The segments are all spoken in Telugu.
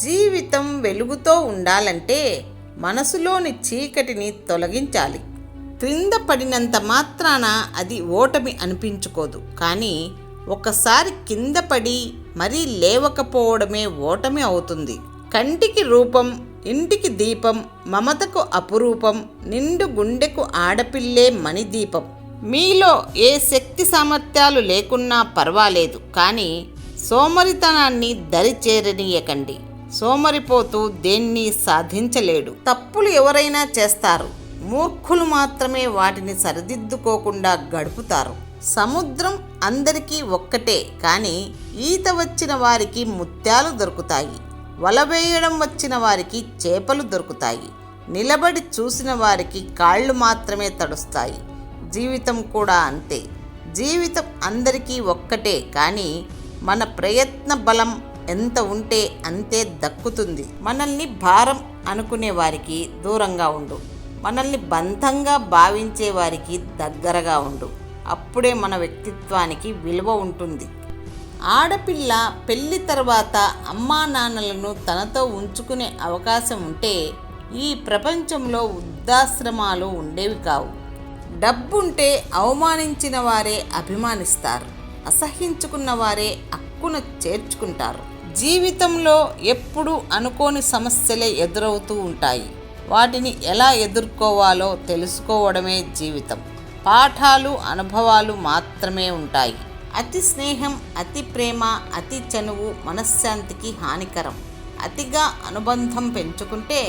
జీవితం వెలుగుతో ఉండాలంటే మనసులోని చీకటిని తొలగించాలి. క్రింద పడినంత మాత్రాన అది ఓటమి అనిపించుకోదు. కానీ ఒకసారి కింద పడి మరీ లేవకపోవడమే ఓటమి అవుతుంది. కంటికి రూపం, ఇంటికి దీపం, మమతకు అపురూపం, నిండు గుండెకు ఆడపిల్లే మణిదీపం. మీలో ఏ శక్తి సామర్థ్యాలు లేకున్నా పర్వాలేదు, కానీ సోమరితనాన్ని దరిచేరనీయకండి. సోమరిపోతూ దేన్ని సాధించలేడు. తప్పులు ఎవరైనా చేస్తారు, మూర్ఖులు మాత్రమే వాటిని సరిదిద్దుకోకుండా గడుపుతారు. సముద్రం అందరికీ ఒక్కటే, కానీ ఈత వచ్చిన వారికి ముత్యాలు దొరుకుతాయి. వలవేయడం వచ్చిన వారికి చేపలు దొరుకుతాయి. నిలబడి చూసిన వారికి కాళ్ళు మాత్రమే తడుస్తాయి. జీవితం కూడా అంతే. జీవితం అందరికీ ఒక్కటే, కానీ మన ప్రయత్న బలం ఎంత ఉంటే అంతే దక్కుతుంది. మనల్ని భారం అనుకునే వారికి దూరంగా ఉండు. మనల్ని బంధంగా భావించే వారికి దగ్గరగా ఉండు. అప్పుడే మన వ్యక్తిత్వానికి విలువ ఉంటుంది. ఆడపిల్ల పెళ్లి తర్వాత అమ్మా నాన్నలను తనతో ఉంచుకునే అవకాశం ఉంటే ఈ ప్రపంచంలో వృద్ధాశ్రమాలు ఉండేవి కావు. డబ్బుంటే అవమానించిన వారే అభిమానిస్తారు, అసహ్యించుకున్న వారే అక్కున చేర్చుకుంటారు. జీవితంలో ఎప్పుడూ అనుకోని సమస్యలే ఎదురవుతూ ఉంటాయి. వాటిని ఎలా ఎదుర్కోవాలో తెలుసుకోవడమే జీవితం. పాఠాలు, అనుభవాలు మాత్రమే ఉంటాయి. అతి స్నేహం, అతి ప్రేమ, అతి చనువు మనశ్శాంతికి హానికరం. అతిగా అనుబంధం పెంచుకుంటే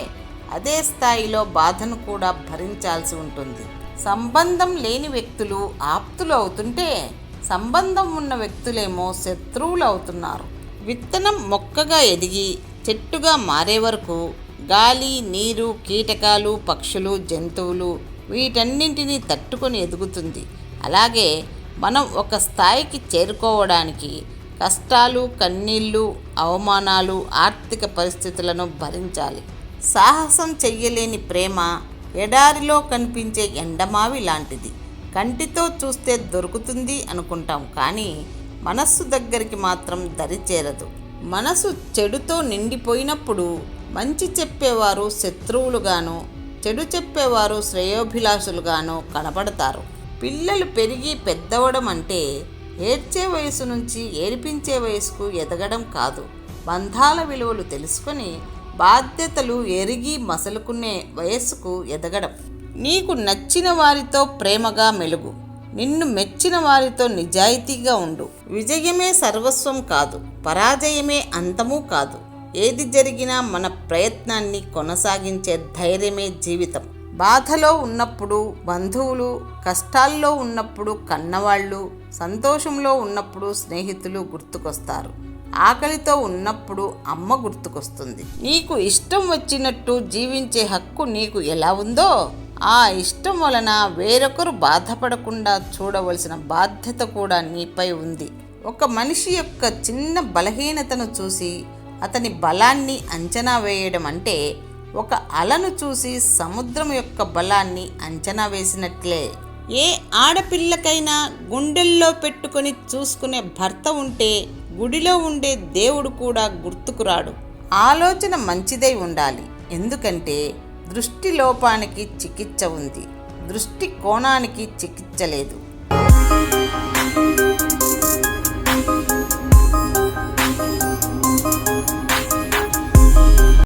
అదే స్థాయిలో బాధను కూడా భరించాల్సి ఉంటుంది. సంబంధం లేని వ్యక్తులు ఆప్తులు అవుతుంటే సంబంధం ఉన్న వ్యక్తులేమో శత్రువులు అవుతున్నారు. విత్తనం మొక్కగా ఎదిగి చెట్టుగా మారే వరకు గాలి, నీరు, కీటకాలు, పక్షులు, జంతువులు వీటన్నింటినీ తట్టుకొని ఎదుగుతుంది. అలాగే మనం ఒక స్థాయికి చేరుకోవడానికి కష్టాలు, కన్నీళ్ళు, అవమానాలు, ఆర్థిక పరిస్థితులను భరించాలి. సాహసం చెయ్యలేని ప్రేమ ఎడారిలో కనిపించే ఎండమావి లాంటిది. కంటితో చూస్తే దొరుకుతుంది అనుకుంటాం, కానీ మనస్సు దగ్గరికి మాత్రం దరిచేరదు. మనసు చెడుతో నిండిపోయినప్పుడు మంచి చెప్పేవారు శత్రువులుగాను, చెడు చెప్పేవారు శ్రేయోభిలాషులుగాను కనబడతారు. పిల్లలు పెరిగి పెద్దవడం అంటే ఏడ్చే వయసు నుంచి ఏడిపించే వయసుకు ఎదగడం కాదు. బంధాల విలువలు తెలుసుకొని బాధ్యతలు ఎరిగి మసలుకునే వయస్సుకు ఎదగడం. నీకు నచ్చిన వారితో ప్రేమగా మెలుగు. నిన్ను మెచ్చిన వారితో నిజాయితీగా ఉండు. విజయమే సర్వస్వం కాదు, పరాజయమే అంతమూ కాదు. ఏది జరిగినా మన ప్రయత్నాన్ని కొనసాగించే ధైర్యమే జీవితం. బాధలో ఉన్నప్పుడు బంధువులు, కష్టాల్లో ఉన్నప్పుడు కన్నవాళ్ళు, సంతోషంలో ఉన్నప్పుడు స్నేహితులు గుర్తుకొస్తారు. ఆకలితో ఉన్నప్పుడు అమ్మ గుర్తుకొస్తుంది. నీకు ఇష్టం వచ్చినట్టు జీవించే హక్కు నీకు ఎలా ఉందో, ఆ ఇష్టం వలన వేరొకరు బాధపడకుండా చూడవలసిన బాధ్యత కూడా నీపై ఉంది. ఒక మనిషి యొక్క చిన్న బలహీనతను చూసి అతని బలాన్ని అంచనా వేయడం అంటే ఒక అలను చూసి సముద్రం యొక్క బలాన్ని అంచనా వేసినట్లే. ఏ ఆడపిల్లకైనా గుండెల్లో పెట్టుకొని చూసుకునే భర్త ఉంటే గుడిలో ఉండే దేవుడు కూడా గుర్తుకురాడు. ఆలోచన మంచిదై ఉండాలి. ఎందుకంటే దృష్టి లోపానికి చికిత్స ఉంది, దృష్టి కోణానికి చికిత్స లేదు.